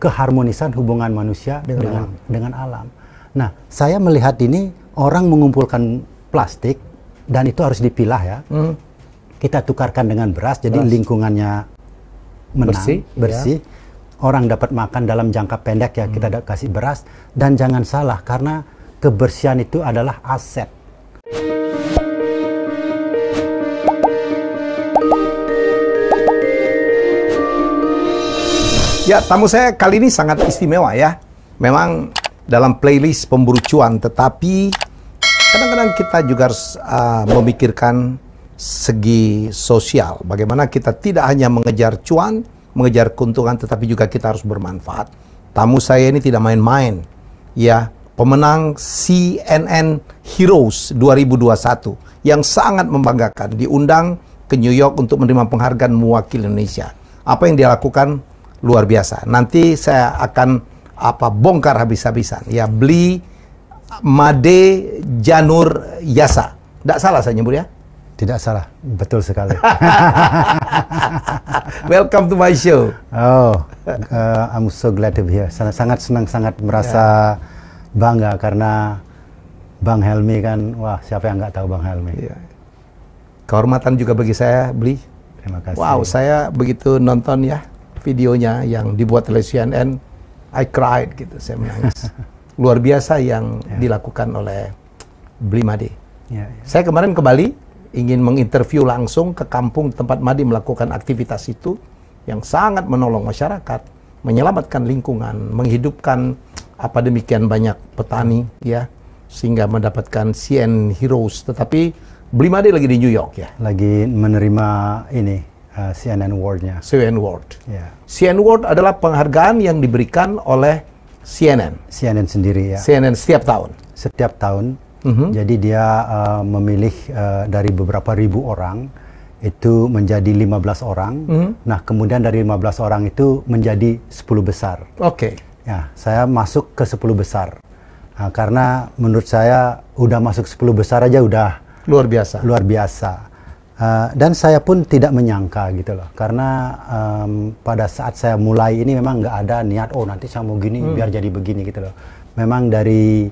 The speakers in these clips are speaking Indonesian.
keharmonisan hubungan manusia dengan alam. Nah, saya melihat ini orang mengumpulkan plastik dan itu harus dipilah ya. Kita tukarkan dengan beras, jadi lingkungannya menang, bersih. Ya. Orang dapat makan dalam jangka pendek ya, kita kasih beras. Dan jangan salah, karena kebersihan itu adalah aset. Ya, tamu saya kali ini sangat istimewa ya. Memang dalam playlist pemburu cuan, tetapi kadang-kadang kita juga harus memikirkan segi sosial. Bagaimana kita tidak hanya mengejar cuan, mengejar keuntungan, tetapi juga kita harus bermanfaat. Tamu saya ini tidak main-main. Ya, pemenang CNN Heroes 2021 yang sangat membanggakan, diundang ke New York untuk menerima penghargaan mewakili Indonesia. Apa yang dia lakukan luar biasa. Nanti saya akan bongkar habis-habisan. Ya, Bli Made Janur Yasa. Tidak salah saya nyebut ya? Tidak salah, betul sekali. Welcome to my show. Oh, I'm so glad to be here. Sangat senang, sangat merasa bangga karena Bang Helmy kan, wah siapa yang nggak tahu Bang Helmy. Kehormatan juga bagi saya, Bli. Terima kasih. Wow, saya begitu nonton ya videonya yang dibuat oleh CNN, I cried gitu, saya menangis. Luar biasa yang dilakukan oleh Bli Made. Saya kemarin ke Bali, ingin menginterview langsung ke kampung tempat Made melakukan aktivitas itu yang sangat menolong masyarakat, menyelamatkan lingkungan, menghidupkan demikian banyak petani ya, sehingga mendapatkan CNN Heroes. Tetapi Bli Made lagi di New York ya. Lagi menerima ini CNN Award-nya. CNN Award. CNN Award adalah penghargaan yang diberikan oleh CNN. CNN sendiri ya. CNN setiap tahun. Setiap tahun. Jadi dia memilih dari beberapa ribu orang itu menjadi 15 orang. Nah, kemudian dari 15 orang itu menjadi 10 besar. Oke. Ya, saya masuk ke 10 besar. Nah, karena menurut saya udah masuk 10 besar aja udah luar biasa. Luar biasa. Dan saya pun tidak menyangka gitu loh. Karena pada saat saya mulai ini memang nggak ada niat, oh nanti saya mau gini biar jadi begini gitu loh. Memang dari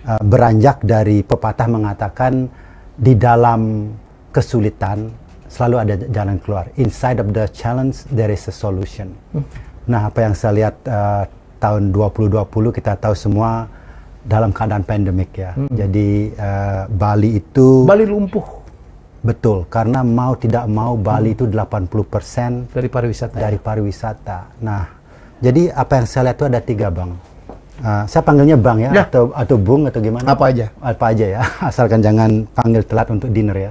beranjak dari pepatah mengatakan di dalam kesulitan selalu ada jalan keluar. Inside of the challenge there is a solution. Nah, apa yang saya lihat tahun 2020 kita tahu semua dalam keadaan pandemik ya. Jadi Bali lumpuh. Betul, karena mau tidak mau Bali itu 80% dari pariwisata. Dari pariwisata. Nah, jadi apa yang saya lihat itu ada 3 Bang. Saya panggilnya Bang ya, atau Bung atau gimana? Apa aja? Apa aja ya, asalkan jangan panggil telat untuk dinner ya.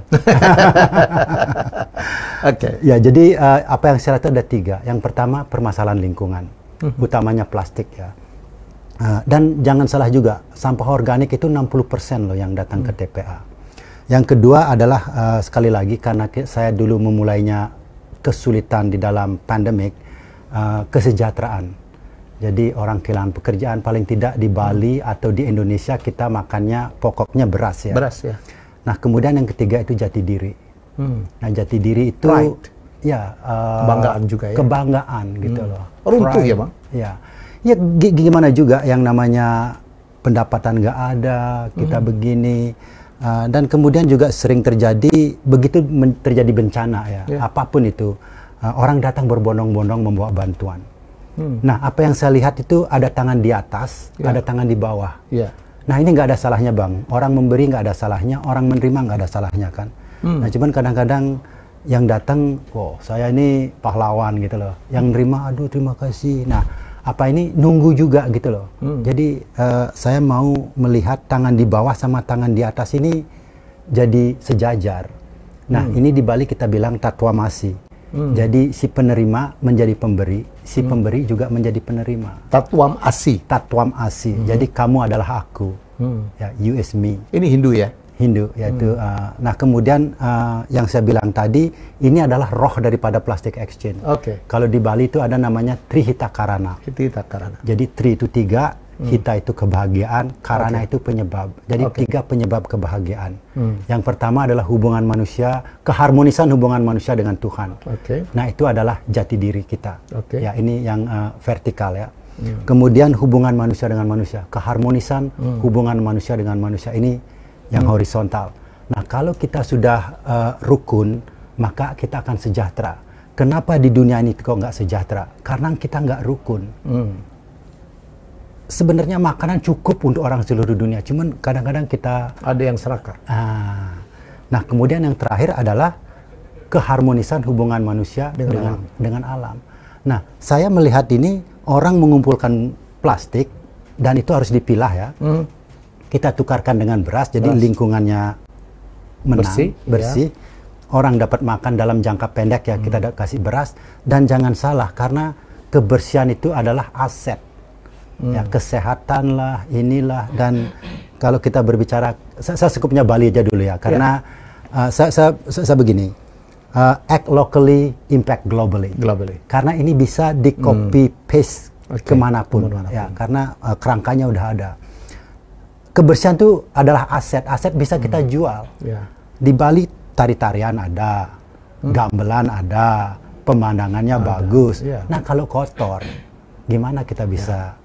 Oke. Ya, jadi apa yang saya lihat itu ada 3. Yang pertama permasalahan lingkungan, utamanya plastik ya. Dan jangan salah juga, sampah organik itu 60% loh yang datang ke TPA. Yang kedua adalah sekali lagi karena saya dulu memulainya kesulitan di dalam pandemik, kesejahteraan. Jadi orang kehilangan pekerjaan, paling tidak di Bali atau di Indonesia kita makannya pokoknya beras ya. Beras ya. Nah, kemudian yang ketiga itu jati diri. Nah, jati diri itu ya kebanggaan juga ya. Kebanggaan gitu loh. Runtuh ya Bang? Ya. Ya gimana juga yang namanya pendapatan nggak ada, kita begini. Dan kemudian juga sering terjadi, begitu terjadi bencana ya, apapun itu, orang datang berbondong-bondong membawa bantuan. Nah, apa yang saya lihat itu ada tangan di atas, ada tangan di bawah. Nah, ini nggak ada salahnya Bang, orang memberi nggak ada salahnya, orang menerima nggak ada salahnya kan. Nah, cuman kadang-kadang yang datang, wow saya ini pahlawan gitu loh, yang nerima aduh terima kasih. Nah, apa ini nunggu juga gitu loh. Jadi saya mau melihat tangan di bawah sama tangan di atas ini jadi sejajar. Nah, ini di Bali kita bilang tatwamasi. Jadi si penerima menjadi pemberi, si pemberi juga menjadi penerima. Tatwam asi. Tatwam asi. Jadi kamu adalah aku. Ya, you is me. Ini Hindu ya? Hindu yaitu nah kemudian yang saya bilang tadi ini adalah roh daripada plastic exchange. Kalau di Bali itu ada namanya Trihita Karana. Jadi Tri itu 3, Hita itu kebahagiaan, Karana itu penyebab. Jadi 3 penyebab kebahagiaan. Yang pertama adalah hubungan manusia, keharmonisan hubungan manusia dengan Tuhan. Nah, itu adalah jati diri kita. Ya, ini yang vertikal ya. Kemudian hubungan manusia dengan manusia, keharmonisan hubungan manusia dengan manusia ini yang horizontal. Nah, kalau kita sudah rukun, maka kita akan sejahtera. Kenapa di dunia ini kok nggak sejahtera? Karena kita nggak rukun. Sebenarnya makanan cukup untuk orang seluruh dunia, cuman kadang-kadang kita ada yang serakah. Nah, kemudian yang terakhir adalah keharmonisan hubungan manusia dengan alam. Nah, saya melihat ini orang mengumpulkan plastik dan itu harus dipilah ya. Kita tukarkan dengan beras, jadi lingkungannya menang, bersih. Ya. Orang dapat makan dalam jangka pendek ya, kita kasih beras. Dan jangan salah, karena kebersihan itu adalah aset. Ya, kesehatan lah, inilah. Dan kalau kita berbicara, saya cukupnya Bali aja dulu ya, karena saya begini, act locally, impact globally. Karena ini bisa di copy paste kemanapun. Ya, karena kerangkanya udah ada. Kebersihan itu adalah aset bisa kita jual. Di Bali tari-tarian ada, gamelan ada, pemandangannya bagus. Nah, kalau kotor, gimana kita bisa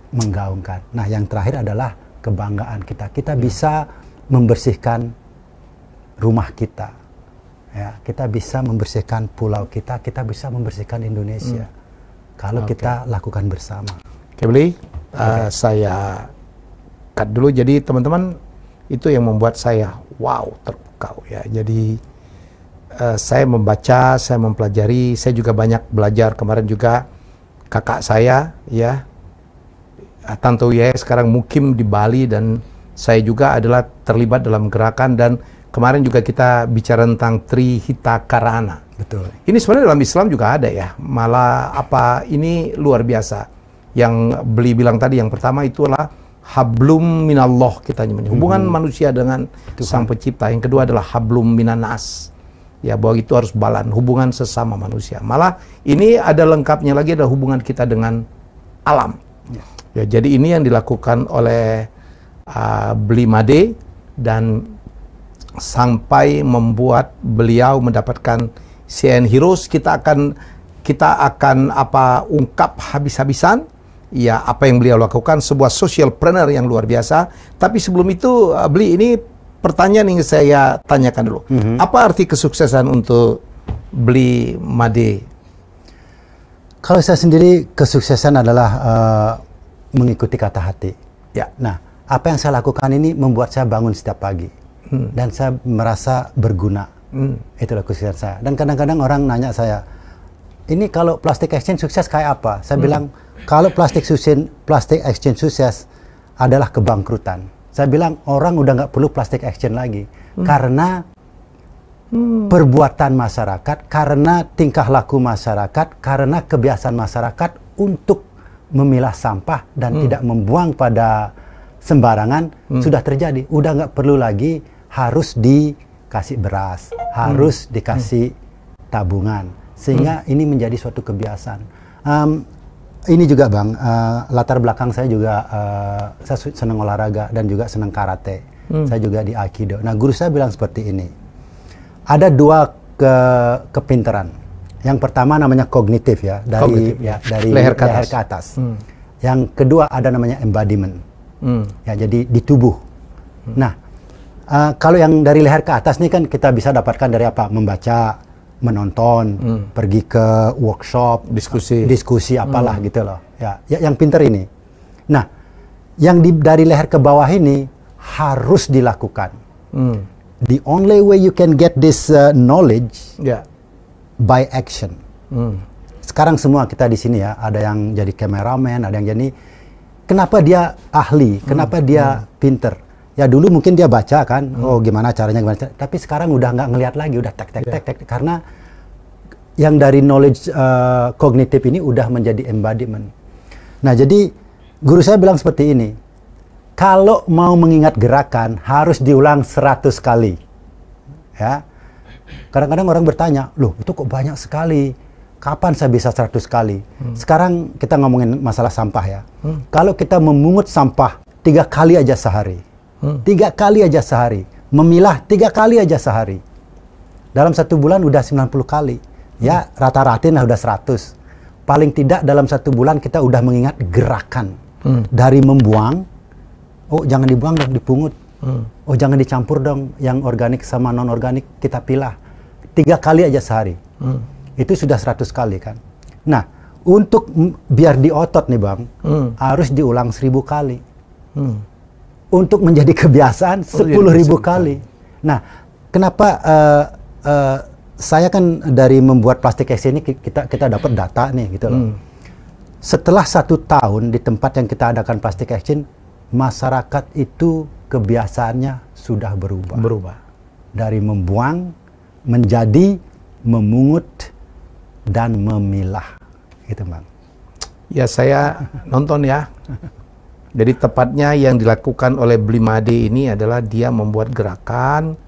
menggaungkan? Nah, yang terakhir adalah kebanggaan kita. Kita bisa membersihkan rumah kita. Ya, kita bisa membersihkan pulau kita, kita bisa membersihkan Indonesia. Kalau kita lakukan bersama. Bli, saya cut dulu. Jadi teman-teman, itu yang membuat saya wow, terpukau ya. Jadi saya membaca, saya mempelajari, saya juga banyak belajar. Kemarin juga kakak saya ya, Tanto Yaya sekarang mukim di Bali, dan saya juga adalah terlibat dalam gerakan. Dan kemarin juga kita bicara tentang Trihita Karana. Betul. Ini sebenarnya dalam Islam juga ada ya. Malah ini luar biasa. Yang Beli bilang tadi, yang pertama itulah hablum minallah, kita nyebutnya. Hubungan manusia dengan Sang Pencipta. Yang kedua adalah hablum minanas. Ya, bahwa itu harus balan, hubungan sesama manusia. Malah ini ada lengkapnya lagi, adalah hubungan kita dengan alam. Ya, jadi ini yang dilakukan oleh Bli Made, dan sampai membuat beliau mendapatkan CN Heroes. Kita akan ungkap habis-habisan ya apa yang beliau lakukan, sebuah socialpreneur yang luar biasa. Tapi sebelum itu, Bli, ini pertanyaan yang saya tanyakan dulu. Apa arti kesuksesan untuk Bli Made? Kalau saya sendiri, kesuksesan adalah mengikuti kata hati. Ya. Nah, apa yang saya lakukan ini membuat saya bangun setiap pagi. Dan saya merasa berguna. Itulah kesuksesan saya. Dan kadang-kadang orang nanya saya, ini kalau plastic exchange sukses kayak apa? Saya bilang, kalau plastic exchange sukses adalah kebangkrutan. Saya bilang, orang udah nggak perlu plastic exchange lagi. Karena perbuatan masyarakat, karena tingkah laku masyarakat, karena kebiasaan masyarakat untuk memilah sampah dan tidak membuang pada sembarangan sudah terjadi. Udah nggak perlu lagi harus dikasih beras, harus dikasih tabungan. Sehingga ini menjadi suatu kebiasaan. Ini juga Bang, latar belakang saya juga, saya senang olahraga dan juga senang karate. Saya juga di Aikido. Nah, guru saya bilang seperti ini. Ada dua kepintaran. Yang pertama namanya kognitif ya, dari leher ke atas. Yang kedua ada namanya embodiment. Ya, jadi di tubuh. Nah, kalau yang dari leher ke atas ini kan kita bisa dapatkan dari apa? Membaca, menonton, pergi ke workshop, diskusi apalah gitu loh. Ya, yang pinter ini. Nah, yang dari leher ke bawah ini harus dilakukan. The only way you can get this knowledge by action. Sekarang semua kita di sini ya, ada yang jadi kameramen, ada yang jadi. Kenapa dia ahli? Kenapa dia pinter? Ya dulu mungkin dia baca kan, oh gimana caranya, tapi sekarang udah nggak ngelihat lagi, udah tek, karena yang dari knowledge kognitif ini udah menjadi embodiment. Nah, jadi guru saya bilang seperti ini, kalau mau mengingat gerakan harus diulang 100 kali. Ya. Kadang-kadang orang bertanya, loh itu kok banyak sekali, kapan saya bisa 100 kali? Sekarang kita ngomongin masalah sampah ya. Kalau kita memungut sampah 3 kali aja sehari, 3 kali aja sehari, memilah 3 kali aja sehari, dalam 1 bulan udah 90 kali. Ya rata-ratin lah udah 100. paling tidak dalam 1 bulan kita udah mengingat gerakan. Dari membuang, oh jangan dibuang dong, dipungut. Oh jangan dicampur dong yang organik sama non-organik, kita pilah. 3 kali aja sehari. Itu sudah 100 kali kan. Nah, untuk biar di otot nih Bang, harus diulang 1000 kali. Untuk menjadi kebiasaan 10.000 kali. Nah, kenapa saya kan dari membuat plastik exchange ini kita dapat data nih gitu loh. Setelah 1 tahun di tempat yang kita adakan plastik exchange, masyarakat itu kebiasaannya sudah berubah. Dari membuang menjadi memungut dan memilah, gitu Bang. Ya saya nonton ya. Jadi tepatnya yang dilakukan oleh Blimade ini adalah dia membuat gerakan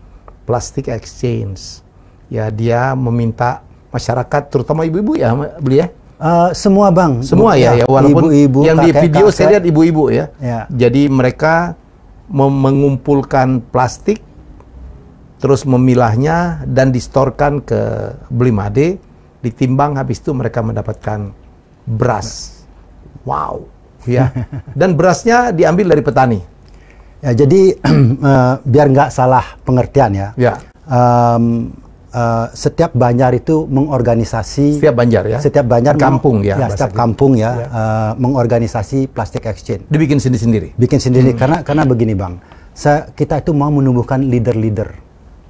plastik exchange. Ya dia meminta masyarakat, terutama ibu-ibu ya beli ya. Semua Bang. Semua ya, walaupun ibu-ibu, yang di video kakek. saya lihat ibu-ibu ya. Jadi mereka mengumpulkan plastik, terus memilahnya dan distorkan ke Blimade, ditimbang, habis itu mereka mendapatkan beras. Wow, ya. Dan berasnya diambil dari petani. Ya, jadi biar nggak salah pengertian ya. Setiap banjar itu mengorganisasi. Setiap banjar ya. Setiap banjar kampung ya. Setiap kampung ya, mengorganisasi plastik exchange. Dibikin sendiri-sendiri. Bikin sendiri karena begini Bang. Kita itu mau menumbuhkan leader-leader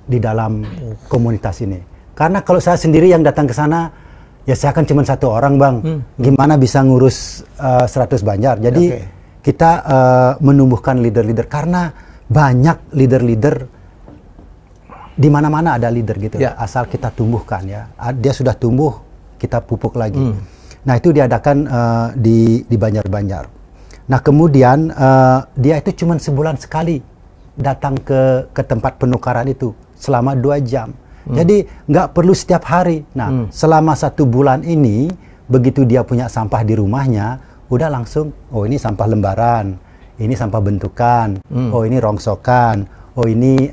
di dalam komunitas ini. Karena kalau saya sendiri yang datang ke sana, ya saya kan cuma 1 orang Bang. Gimana bisa ngurus 100 banjar? Jadi kita menumbuhkan leader-leader karena banyak leader-leader. Di mana-mana ada leader gitu, asal kita tumbuhkan ya. Dia sudah tumbuh, kita pupuk lagi. Nah itu diadakan di Banjar-Banjar. Nah kemudian dia itu cuma sebulan sekali datang ke tempat penukaran itu selama 2 jam. Jadi nggak perlu setiap hari. Nah selama 1 bulan ini, begitu dia punya sampah di rumahnya, udah langsung, oh ini sampah lembaran, ini sampah bentukan, oh ini rongsokan. Oh ini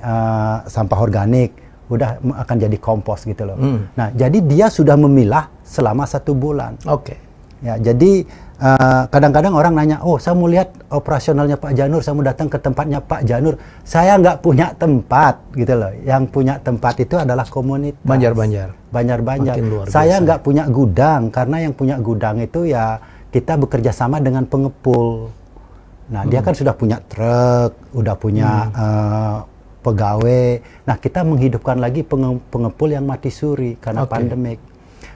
sampah organik, udah akan jadi kompos gitu loh. Nah, jadi dia sudah memilah selama 1 bulan. Ya, jadi kadang-kadang orang nanya, oh saya mau lihat operasionalnya Pak Janur, saya mau datang ke tempatnya Pak Janur. Saya nggak punya tempat gitu loh. Yang punya tempat itu adalah komunitas. Banjar-banjar. Saya nggak punya gudang, karena yang punya gudang itu ya kita bekerja sama dengan pengepul. Nah, dia kan sudah punya truk, udah punya pegawai. Nah, kita menghidupkan lagi pengepul yang mati suri karena pandemik.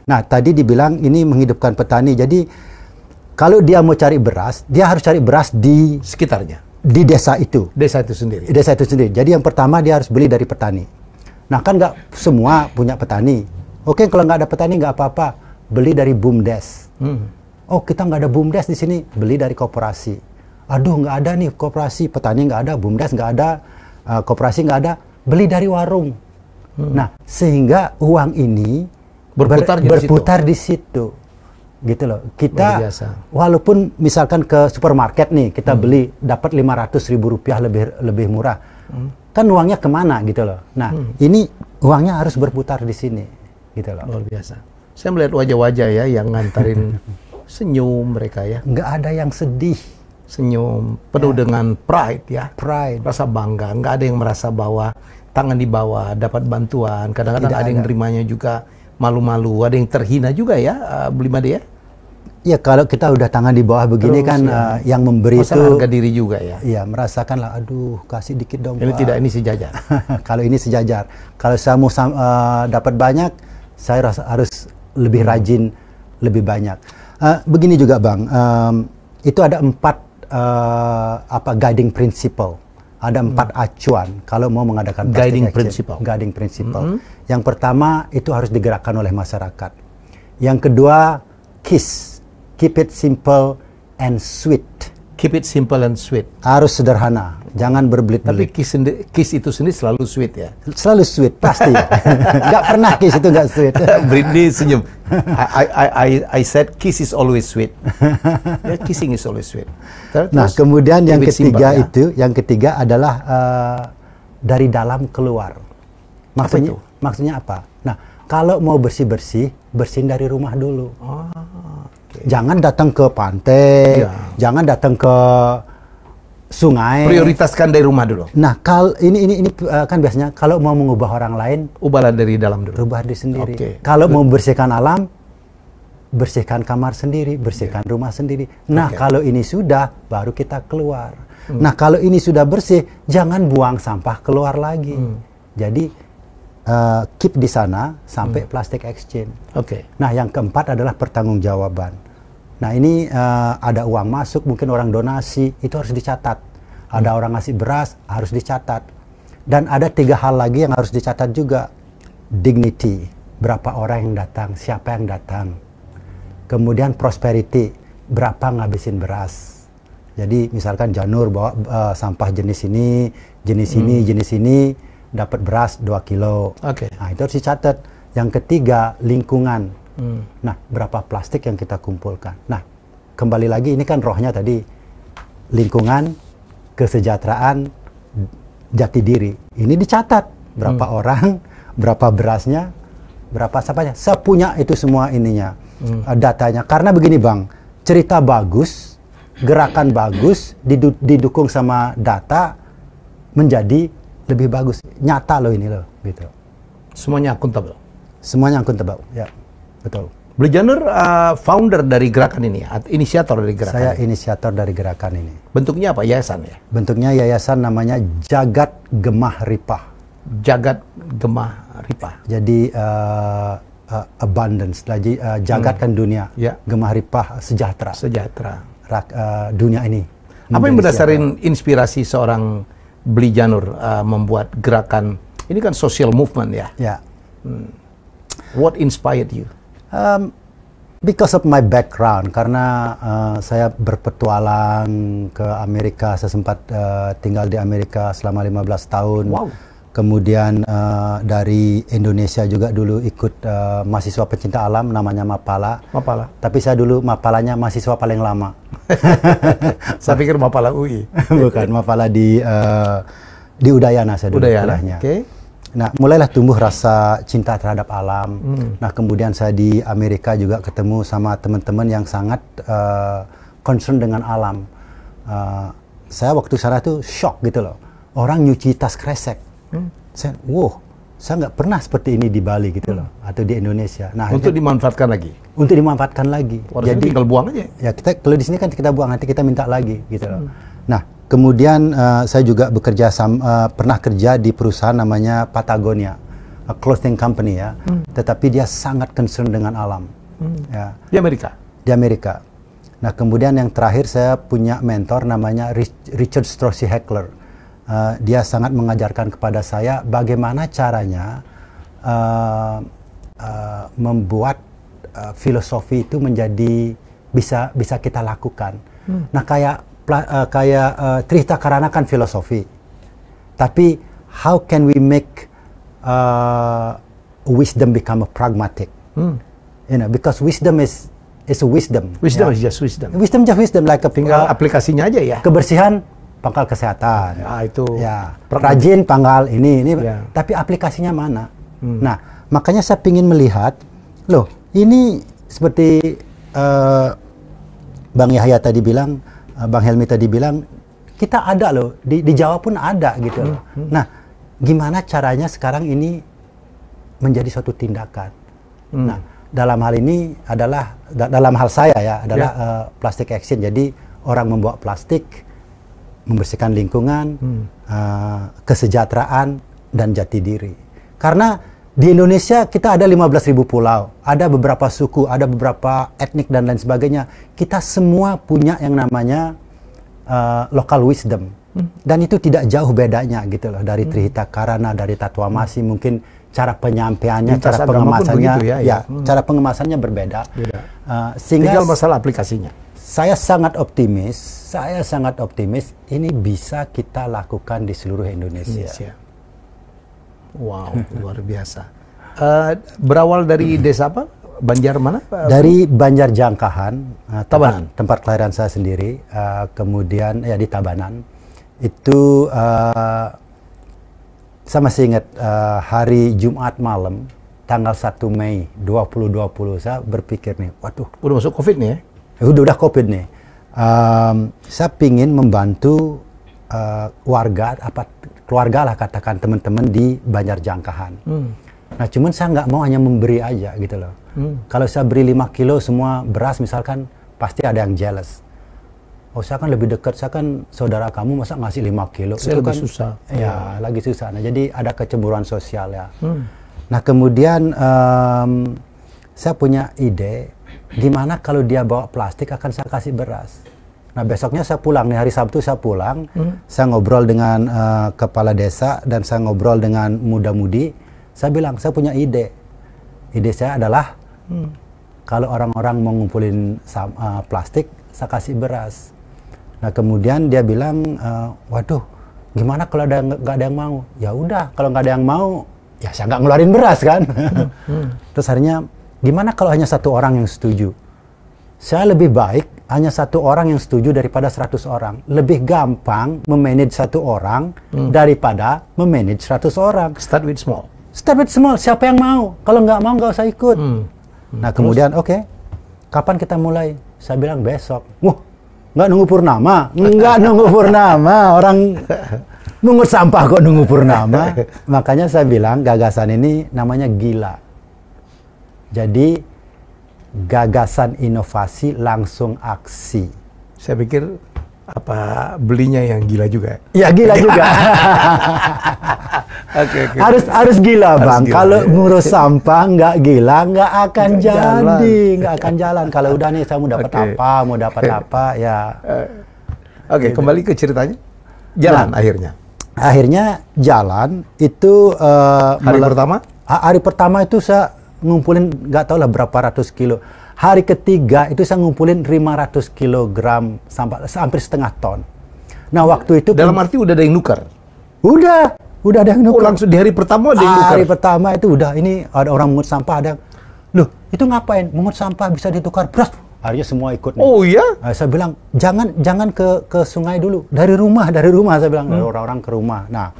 Nah, tadi dibilang ini menghidupkan petani. Jadi, kalau dia mau cari beras, dia harus cari beras di sekitarnya. Di desa itu. Desa itu sendiri. Desa itu sendiri. Jadi, yang pertama dia harus beli dari petani. Nah, kan nggak semua punya petani. Oke, kalau nggak ada petani nggak apa-apa. Beli dari BUMDes. Oh, kita nggak ada BUMDes di sini. Beli dari koperasi. Aduh, nggak ada nih koperasi, petani nggak ada, BUMDes nggak ada, koperasi nggak ada, beli dari warung. Nah, sehingga uang ini berputar di situ, gitu loh. Kita walaupun misalkan ke supermarket nih, kita beli dapat 500.000 rupiah lebih murah, kan uangnya kemana gitu loh. Nah, ini uangnya harus berputar di sini, gitu loh. Luar biasa. Saya melihat wajah-wajah ya yang ngantarin senyum mereka ya. Nggak ada yang sedih. Senyum penuh dengan pride ya, rasa bangga. Nggak ada yang merasa bahwa tangan di bawah dapat bantuan. Kadang-kadang ada yang nerimanya juga malu-malu, ada yang terhina juga ya, Blimade ya. Ya kalau kita udah tangan di bawah begini terus, kan yang memberi itu harga diri juga ya. Iya, merasakan lah, aduh kasih dikit dong. Ini tidak, ini sejajar. Kalau ini sejajar. Kalau saya mau dapat banyak, saya harus lebih rajin, lebih banyak. Begini juga Bang, itu ada 4 guiding principle. Ada 4 acuan kalau mau mengadakan guiding principle. Guiding principle. Yang pertama itu harus digerakkan oleh masyarakat. Yang kedua, keep it simple and sweet. Keep it simple and sweet. Harus sederhana, jangan berbelit-belit. Tapi kiss itu sendiri selalu sweet ya? Selalu sweet, pasti. Nggak pernah kiss itu nggak sweet. Britney senyum. I said kiss is always sweet. Yeah, kissing is always sweet. Nah, kemudian yang ketiga simple, yang ketiga adalah dari dalam keluar. Maksudnya apa? Nah, kalau mau bersih-bersih, bersihin dari rumah dulu. Okay. Jangan datang ke pantai, jangan datang ke sungai. Prioritaskan dari rumah dulu. Nah, ini kan biasanya kalau mau mengubah orang lain, ubahlah dari dalam dulu. Ubah diri sendiri. Kalau mau membersihkan alam, bersihkan kamar sendiri, bersihkan rumah sendiri. Nah, kalau ini sudah, baru kita keluar. Nah, kalau ini sudah bersih, jangan buang sampah keluar lagi. Jadi keep di sana sampai plastic exchange. Nah, yang keempat adalah pertanggungjawaban. Nah, ini ada uang masuk, mungkin orang donasi, itu harus dicatat. Ada orang ngasih beras, harus dicatat. Dan ada 3 hal lagi yang harus dicatat juga. Dignity, berapa orang yang datang, siapa yang datang. Kemudian prosperity, berapa ngabisin beras. Jadi misalkan Janur bawa sampah jenis ini, jenis ini, dapat beras 2 kilo. Nah, itu harus dicatat. Yang ketiga, lingkungan. Nah, berapa plastik yang kita kumpulkan. Nah, kembali lagi ini kan rohnya tadi. Lingkungan, kesejahteraan, jati diri. Ini dicatat. Berapa orang, berapa berasnya, berapa sampahnya. Saya punya itu semua ininya, datanya. Karena begini Bang, cerita bagus, gerakan bagus, didukung sama data, menjadi lebih bagus. Nyata loh ini loh, gitu. Semuanya akuntabel. Semuanya akuntabel, ya, betul. Beli Janur founder dari gerakan ini, inisiator dari gerakan. Saya inisiator dari gerakan ini. Bentuknya apa? Yayasan ya? Bentuknya yayasan, namanya Jagat Gemah Ripah. Jagat Gemah Ripah. Jadi abundance, lagi jagat kan dunia, Gemah Ripah sejahtera. Sejahtera. Dunia ini. Apa yang berdasarkan inspirasi seorang Beli Janur membuat gerakan ini kan social movement ya? Ya. What inspired you? Because of my background, karena saya berpetualang ke Amerika, saya sempat tinggal di Amerika selama 15 tahun. Wow. Kemudian dari Indonesia juga dulu ikut mahasiswa pecinta alam namanya Mapala. Mapala. Tapi saya dulu Mapalanya mahasiswa paling lama. Saya pikir Mapala UI. Bukan, Mapala di Udayana saya dulu kuliahnya. Nah, mulailah tumbuh rasa cinta terhadap alam. Nah, kemudian saya di Amerika juga ketemu sama teman-teman yang sangat concern dengan alam. Saya waktu sana tuh shock gitu loh. Orang nyuci tas kresek. Saya nggak pernah seperti ini di Bali gitu loh, atau di Indonesia. Nah, untuk dimanfaatkan lagi. Untuk dimanfaatkan lagi. Jadi tinggal buang aja. Ya, kita kalau di sini kan kita buang, nanti kita minta lagi gitu loh. Nah, kemudian saya juga pernah kerja di perusahaan namanya Patagonia, a clothing company ya. Tetapi dia sangat concern dengan alam. Ya. Di Amerika. Di Amerika. Nah, kemudian yang terakhir saya punya mentor namanya Richard Straussy Heckler. Dia sangat mengajarkan kepada saya bagaimana caranya membuat filosofi itu menjadi bisa kita lakukan. Nah, kayak Trihita Karana kan filosofi, tapi how can we make wisdom become a pragmatic? You know, because wisdom is a wisdom. Wisdom is just wisdom. Wisdom just wisdom, like tinggal aplikasinya aja ya. Kebersihan pangkal kesehatan. Itu. Ya, rajin pangkal ini. Tapi aplikasinya mana? Nah, makanya saya ingin melihat, loh, ini seperti Bang Yahya tadi bilang, Bang Helmi tadi bilang, kita ada loh, di Jawa pun ada gitu loh. Nah, gimana caranya sekarang ini menjadi suatu tindakan? Nah, dalam hal ini adalah, dalam hal saya ya, adalah plastic action. Jadi orang membawa plastik, membersihkan lingkungan, kesejahteraan, dan jati diri. Karena di Indonesia kita ada 15.000 pulau, ada beberapa suku, ada beberapa etnik dan lain sebagainya. Kita semua punya yang namanya local wisdom. Dan itu tidak jauh bedanya gitu loh, dari Trihita Karana, dari Tatwamasi, mungkin cara penyampaiannya, cara pengemasannya, cara pengemasannya berbeda. Sehingga tinggal masalah aplikasinya. Saya sangat optimis ini bisa kita lakukan di seluruh Indonesia. Wow, luar biasa. Berawal dari desa apa? Banjar mana? Dari Banjar Jangkahan, Tabanan, tempat kelahiran saya sendiri. Kemudian ya di Tabanan. Itu saya masih ingat hari Jumat malam tanggal 1 Mei 2020 saya berpikir nih, waduh, Udah masuk COVID nih ya? udah COVID nih. Saya pingin membantu warga, keluarga lah katakan teman-teman di Banjarjangkahan. Nah, cuman saya nggak mau hanya memberi aja gitu loh. Kalau saya beri 5 kilo semua beras misalkan, pasti ada yang jealous. Oh, saya kan lebih dekat, saya kan saudara kamu, masa ngasih 5 kilo? Saya itu lebih kan susah. Ya, lagi susah. Nah, jadi ada kecemburuan sosial ya. Nah, kemudian saya punya ide, gimana kalau dia bawa plastik akan saya kasih beras. Nah, besoknya saya pulang, nih hari Sabtu saya pulang, saya ngobrol dengan kepala desa dan saya ngobrol dengan muda-mudi. Saya bilang, saya punya ide. Ide saya adalah, kalau orang-orang mau ngumpulin plastik, saya kasih beras. Nah, kemudian dia bilang, waduh, gimana kalau nggak ada yang mau? Ya udah, kalau nggak ada yang mau, ya saya nggak ngeluarin beras kan. Terus akhirnya, gimana kalau hanya 1 orang yang setuju? Saya lebih baik hanya 1 orang yang setuju daripada 100 orang. Lebih gampang memanage 1 orang daripada memanage 100 orang. Start with small. Start with small. Siapa yang mau? Kalau nggak mau, nggak usah ikut. Nah, kemudian, oke, kapan kita mulai? Saya bilang besok. Wah, nggak nunggu purnama? Nggak nunggu purnama. Orang mungut sampah kok nunggu purnama. Makanya saya bilang gagasan ini namanya gila. Jadi gagasan inovasi langsung aksi. Saya pikir apa belinya yang gila juga? Ya gila juga. Oke. Harus gila, Bang. Gila, Kalau ya. ngurus sampah nggak gila, nggak akan jadi, nggak akan jalan. Kalau udah nih saya mau dapat apa, mau dapat apa, ya. Oke, kembali ke ceritanya. Jalan akhirnya. Akhirnya jalan itu hari pertama itu saya ngumpulin nggak tahu lah berapa ratus kilo. Hari ketiga itu saya ngumpulin 500 kilogram sampah, hampir setengah ton. Nah, waktu itu Dalam arti udah ada yang nuker? Udah ada yang nuker. Oh, langsung di hari pertama ada yang nuker? Hari pertama itu udah, ini ada orang mungut sampah, ada yang, loh itu ngapain? Mungut sampah bisa ditukar beras? Akhirnya semua ikut nih. Oh iya? Nah, saya bilang, jangan ke sungai dulu. Dari rumah saya bilang, dari orang-orang ke rumah. Nah,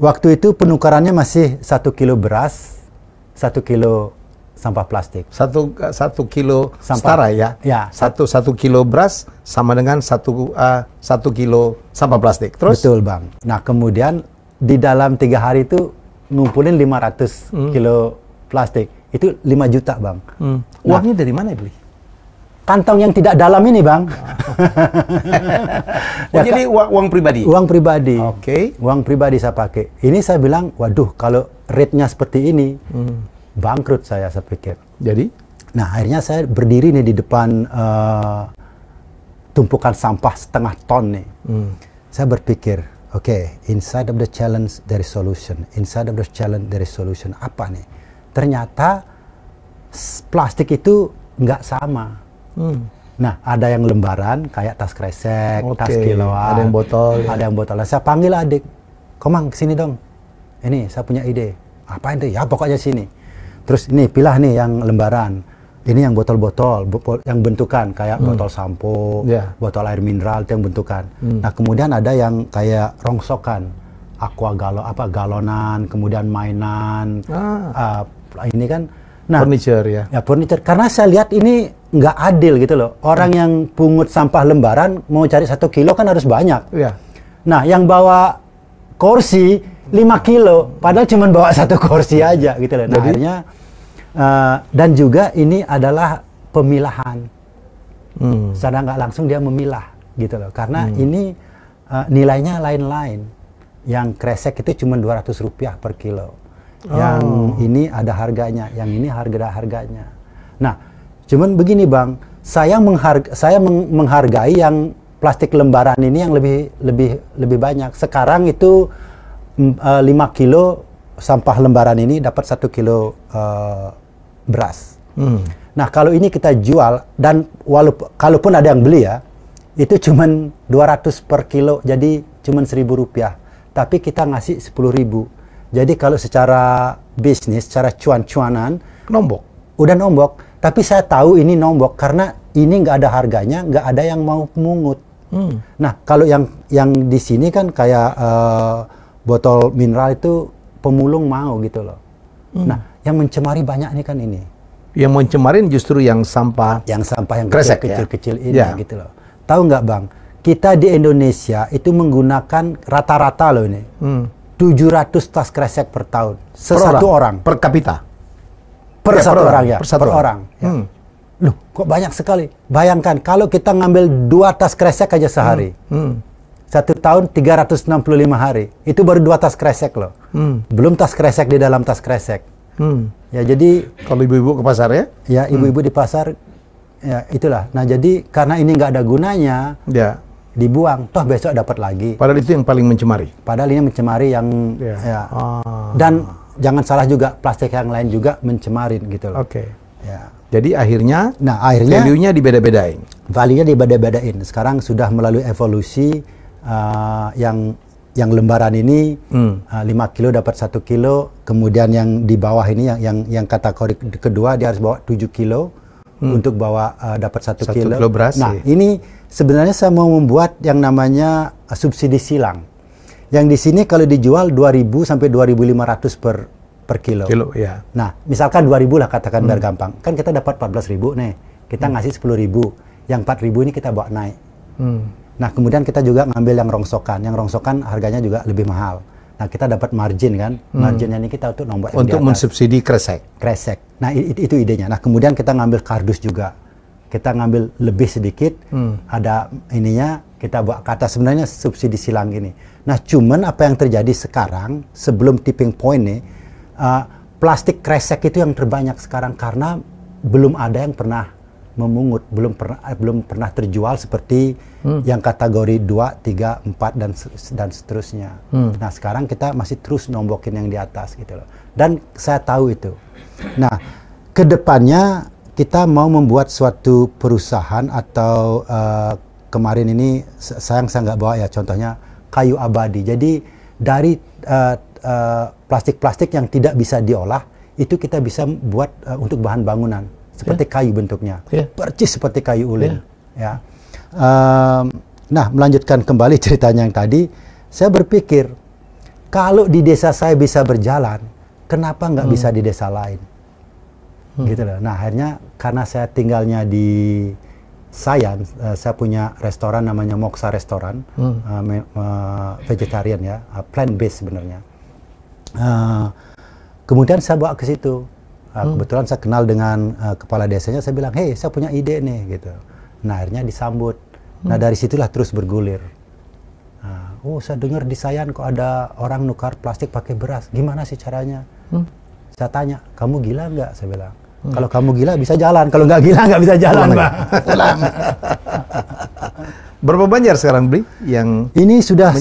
waktu itu penukarannya masih 1 kilo beras, 1 kilo sampah plastik. 1 kilo Sampah. setara ya? Ya. 1 kilo beras sama dengan 1 kilo sampah plastik. Terus? Betul, Bang. Nah, kemudian di dalam 3 hari itu ngumpulin 500 kilo plastik. Itu 5 juta, Bang. Uangnya dari mana beli? Kantong yang tidak dalam ini, Bang. Jadi uang pribadi? Uang pribadi. Oke. Uang pribadi saya pakai. Ini saya bilang, waduh, kalau rate-nya seperti ini, bangkrut saya pikir. Jadi? Nah, akhirnya saya berdiri nih di depan tumpukan sampah setengah ton nih. Saya berpikir, oke, inside of the challenge there is solution. Inside of the challenge there is solution. Apa nih? Ternyata plastik itu nggak sama. Nah, ada yang lembaran kayak tas kresek, tas kiloan, ada yang botol. Ada yang botol. Saya panggil adik, Komang kesini dong. Ini saya punya ide. Apain tuh? Ya pokoknya sini. Terus ini pilah nih yang lembaran. Ini yang botol-botol, yang bentukan kayak botol sampo, botol air mineral itu yang bentukan. Nah, kemudian ada yang kayak rongsokan, galonan, kemudian mainan. Ini kan. Nah, furniture ya. Ya furniture. Karena saya lihat ini nggak adil gitu loh. Orang yang pungut sampah lembaran mau cari 1 kilo kan harus banyak. Iya. Nah, yang bawa kursi 5 kilo, padahal cuma bawa 1 kursi aja gitu loh. Nah, akhirnya dan juga ini adalah pemilahan. Secara nggak langsung dia memilah gitu loh. Karena ini nilainya lain-lain. Yang kresek itu cuma Rp200 per kilo. Yang ini ada harganya, yang ini harganya. Nah, cuman begini, Bang, saya menghargai yang plastik lembaran ini yang lebih banyak. Sekarang itu 5 kilo sampah lembaran ini dapat 1 kilo beras. Nah, kalau ini kita jual dan kalaupun ada yang beli ya, itu cuman 200 per kilo, jadi cuman Rp1.000. Tapi kita ngasih 10.000. Jadi kalau secara bisnis, secara cuan-cuanan, udah nombok. Tapi saya tahu ini nombok karena ini nggak ada harganya, nggak ada yang mau pungut. Nah, kalau yang di sini kan kayak botol mineral itu pemulung mau gitu loh. Nah, yang mencemari banyak nih kan ini. Yang mencemarin justru yang sampah yang kresek, kecil-kecil ini gitu loh. Tahu nggak Bang? Kita di Indonesia itu menggunakan rata-rata loh ini. 700 tas kresek per tahun. Satu orang. Per kapita. Per satu orang ya. Per orang. Ya. Loh, kok banyak sekali. Bayangkan kalau kita ngambil 2 tas kresek aja sehari. 1 tahun 365 hari. Itu baru 2 tas kresek loh. Belum tas kresek di dalam tas kresek. Ya jadi kalau ibu-ibu ke pasar ya? Ya ibu-ibu di pasar ya itulah. Nah jadi karena ini nggak ada gunanya, dibuang. Toh besok dapat lagi. Padahal itu yang paling mencemari. Padahal ini mencemari yang ya. Dan jangan salah juga plastik yang lain juga mencemarin gitu loh. Ya. Jadi akhirnya, akhirnya value-nya dibeda-bedain. Value-nya dibeda-bedain. Sekarang sudah melalui evolusi yang lembaran ini 5 kilo dapat 1 kilo, kemudian yang di bawah ini yang kategori kedua dia harus bawa 7 kilo untuk bawa dapat 1 kilo. Beras, nah, ini sebenarnya saya mau membuat yang namanya subsidi silang. Yang di sini kalau dijual 2.000 sampai 2.500 per kilo. Ya. Nah, misalkan 2.000 lah katakan biar gampang. Kan kita dapat 14.000 nih. Kita ngasih 10.000. Yang 4.000 ini kita bawa naik. Nah, kemudian kita juga ngambil yang rongsokan. Yang rongsokan harganya juga lebih mahal. Nah, kita dapat margin kan. Marginnya ini kita untuk nombok yang untuk mensubsidi kresek. Nah, itu idenya. Nah, kemudian kita ngambil kardus juga. Kita ngambil lebih sedikit. Ada ininya, kita bawa ke atas. Sebenarnya subsidi silang ini. Nah, cuman apa yang terjadi sekarang, sebelum tipping point nih, plastik kresek itu yang terbanyak sekarang karena belum ada yang pernah memungut, belum pernah terjual seperti yang kategori 2, 3, 4 dan seterusnya. Nah, sekarang kita masih terus nombokin yang di atas gitu loh. Dan saya tahu itu. Nah, kedepannya kita mau membuat suatu perusahaan atau kemarin ini saya nggak bawa ya, contohnya kayu abadi. Jadi dari plastik-plastik yang tidak bisa diolah itu kita bisa buat untuk bahan bangunan seperti kayu bentuknya, percis seperti kayu ulin. Ya. Nah, melanjutkan kembali ceritanya yang tadi, saya berpikir kalau di desa saya bisa berjalan, kenapa nggak bisa di desa lain? Gitu loh. Nah, akhirnya karena saya tinggalnya di Sayan, saya punya restoran namanya Moksa Restoran, vegetarian ya, plant based sebenarnya. Kemudian saya bawa ke situ. Kebetulan saya kenal dengan kepala desanya, saya bilang, hey, saya punya ide nih, gitu. Nah, akhirnya disambut. Nah, dari situlah terus bergulir. Oh, saya dengar di Sayan kok ada orang nukar plastik pakai beras. Gimana sih caranya? Saya tanya, kamu gila nggak? Saya bilang. Kalau kamu gila bisa jalan, kalau nggak gila nggak bisa jalan, Pak. Berapa banjar sekarang beli yang ini sudah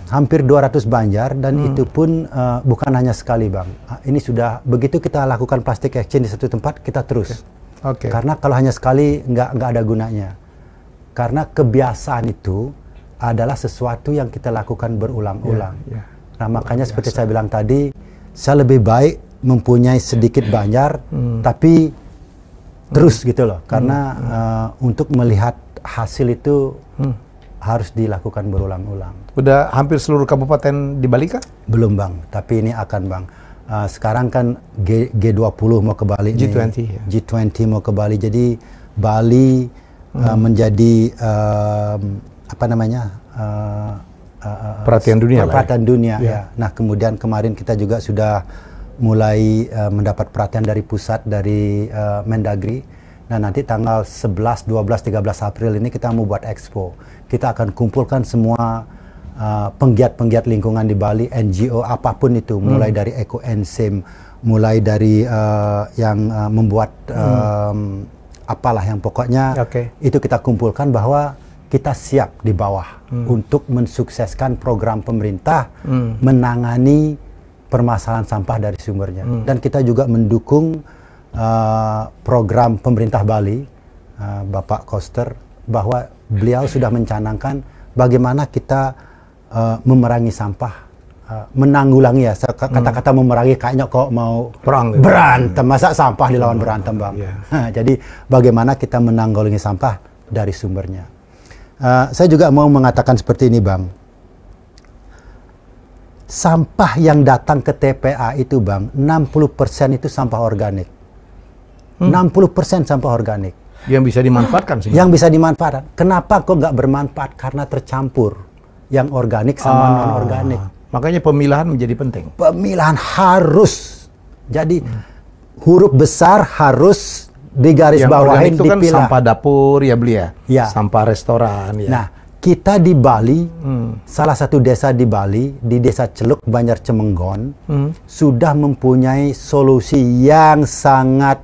hampir 200 banjar dan itu pun bukan hanya sekali, Bang. Ini sudah begitu kita lakukan plastik exchange di satu tempat, kita terus. Karena kalau hanya sekali nggak ada gunanya. Karena kebiasaan itu adalah sesuatu yang kita lakukan berulang-ulang. Nah, makanya seperti saya bilang tadi, saya lebih baik mempunyai sedikit banjar, tapi terus gitu loh. Karena untuk melihat hasil itu harus dilakukan berulang-ulang. Udah hampir seluruh kabupaten di Bali kah? Belum, Bang. Tapi ini akan, Bang. Sekarang kan G20 mau ke Bali. G20. G20 mau ke Bali. Jadi Bali menjadi apa namanya? Perhatian dunia. Perhatian dunia. Ya. Nah, kemudian kemarin kita juga sudah mulai mendapat perhatian dari pusat, dari Mendagri. Nah, nanti tanggal 11, 12, 13 April ini kita mau buat expo. Kita akan kumpulkan semua penggiat-penggiat lingkungan di Bali, NGO apapun itu, mulai dari ekoenzim, mulai dari yang membuat apalah yang pokoknya itu kita kumpulkan bahwa kita siap di bawah untuk mensukseskan program pemerintah menangani permasalahan sampah dari sumbernya. Dan kita juga mendukung program pemerintah Bali, Bapak Koster, bahwa beliau sudah mencanangkan bagaimana kita memerangi sampah, menanggulangi ya. Kata-kata memerangi kayaknya kok mau berantem, masa sampah dilawan berantem, Bang. Jadi bagaimana kita menanggulangi sampah dari sumbernya. Saya juga mau mengatakan seperti ini, Bang. sampah yang datang ke TPA itu Bang, 60% itu sampah organik. 60% sampah organik. Yang bisa dimanfaatkan sih. Yang bisa dimanfaatkan. Kenapa kok nggak bermanfaat? Karena tercampur yang organik sama non-organik. Makanya pemilahan menjadi penting. Pemilahan harus. Jadi huruf besar harus digarisbawahin, itu kan dipilah. sampah dapur ya beli ya. Ya. Sampah restoran ya. Nah, kita di Bali, salah satu desa di Bali, di desa Celuk Banjar Cemenggon, sudah mempunyai solusi yang sangat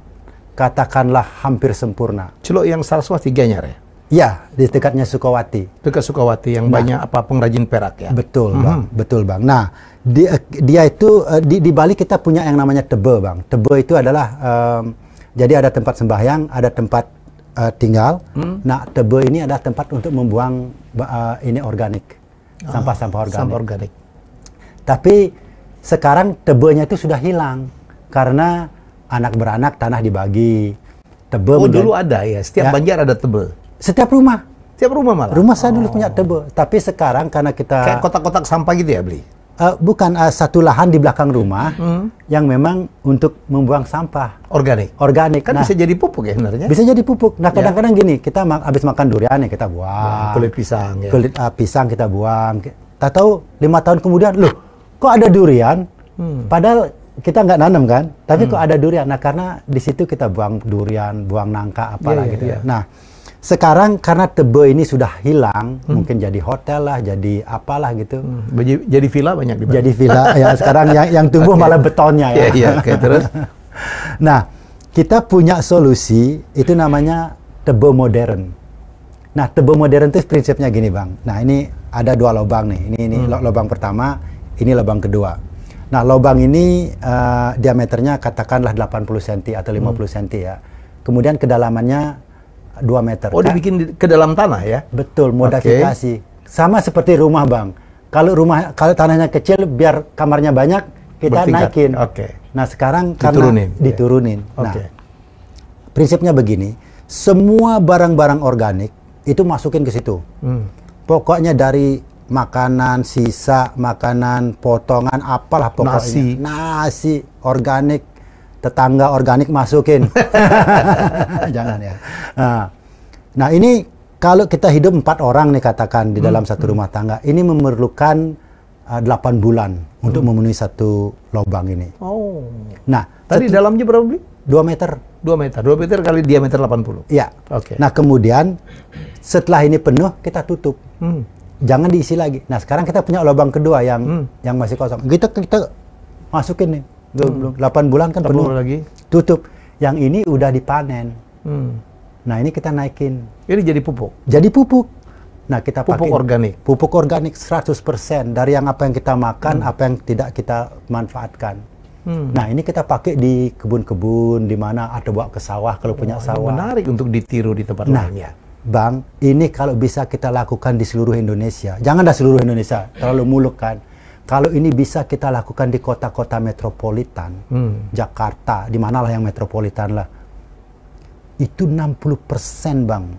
katakanlah hampir sempurna. Celuk yang Saraswati Gianyar ya? Ya, di dekatnya Sukawati. Dekat Sukawati yang banyak pengrajin perak ya? Betul Bang, betul Bang. Nah, dia itu di Bali kita punya yang namanya tebe Bang. Tebe itu adalah jadi ada tempat sembahyang, ada tempat tinggal. Nah, tebe ini adalah tempat untuk membuang ini organik, sampah-sampah organik. Sampah organik. Tapi sekarang tebenya itu sudah hilang karena anak beranak tanah dibagi. Tebe dulu ada ya, setiap Banjar ada tebe. Setiap rumah. Setiap rumah malah? Rumah saya dulu punya tebe. Tapi sekarang karena kita... Kayak kotak-kotak sampah gitu ya, beli? Bukan, satu lahan di belakang rumah yang memang untuk membuang sampah. Organik? Organik. Kan bisa jadi pupuk ya sebenarnya? Bisa jadi pupuk. Nah kadang-kadang gini, kita habis makan durian ya kita buang. Kulit pisang ya? Kulit pisang kita buang. Tak tahu 5 tahun kemudian, loh kok ada durian? Padahal kita nggak nanam kan, tapi kok ada durian. Nah karena di situ kita buang durian, buang nangka, apalah gitu. Nah sekarang karena tebe ini sudah hilang, mungkin jadi hotel lah, jadi apalah gitu. Jadi villa banyak di Bali. Jadi villa ya sekarang yang tumbuh malah betonnya ya. Iya, terus. Nah kita punya solusi itu namanya tebe modern. Nah tebe modern itu prinsipnya gini Bang. Nah ini ada 2 lubang nih. Ini lubang pertama, ini lubang kedua. Nah, lubang ini diameternya katakanlah 80 cm atau 50 cm ya. Kemudian kedalamannya 2 meter. Oh, dibikin ke dalam tanah ya? Betul, modifikasi. Sama seperti rumah, Bang. Kalau tanahnya kecil, biar kamarnya banyak, kita naikin. Nah, sekarang karena diturunin. Nah, prinsipnya begini, semua barang-barang organik itu masukin ke situ. Pokoknya dari makanan sisa, makanan potongan, apalah pokoknya. Nasi organik, tetangga organik masukin. Jangan ya. Nah ini kalau kita hidup 4 orang nih katakan di dalam satu rumah tangga, ini memerlukan 8 bulan untuk memenuhi satu lubang ini. Nah, tadi dalamnya berapa, Bli? 2 meter. 2 meter. 2 meter kali diameter 80. Iya. Nah, kemudian setelah ini penuh kita tutup. Jangan diisi lagi. Nah, sekarang kita punya lubang kedua yang masih kosong. Kita masukin nih. 8 bulan kan penuh. Lagi. Tutup. Yang ini udah dipanen. Nah, ini kita naikin. Ini jadi pupuk. Jadi pupuk. Nah, kita pakai pupuk organik. Pupuk organik 100% dari yang apa yang kita makan, apa yang tidak kita manfaatkan. Nah, ini kita pakai di kebun-kebun di mana ada bawa ke sawah kalau punya sawah. Menarik untuk ditiru di tempat lainnya. Bang, ini kalau bisa kita lakukan di seluruh Indonesia, jangan dah seluruh Indonesia, terlalu muluk kan. Kalau ini bisa kita lakukan di kota-kota metropolitan, Jakarta, di manalah yang metropolitan lah, itu 60% Bang,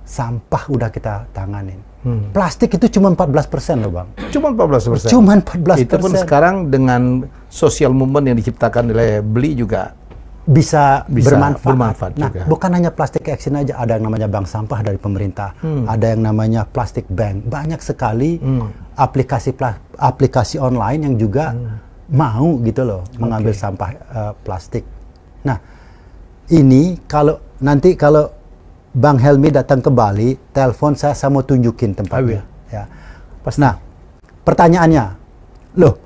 sampah udah kita tanganin. Plastik itu cuma 14% loh Bang. Cuma 14%? Cuma 14%. Itu pun sekarang dengan social movement yang diciptakan oleh Beli juga bisa bermanfaat nah, juga. Bukan hanya plastik action aja, ada yang namanya bank sampah dari pemerintah, ada yang namanya plastik bank. Banyak sekali aplikasi online yang juga mau gitu loh mengambil sampah plastik. Nah, ini nanti kalau Bang Helmi datang ke Bali, telepon saya mau tunjukin tempatnya. Ya. Nah, pertanyaannya, loh,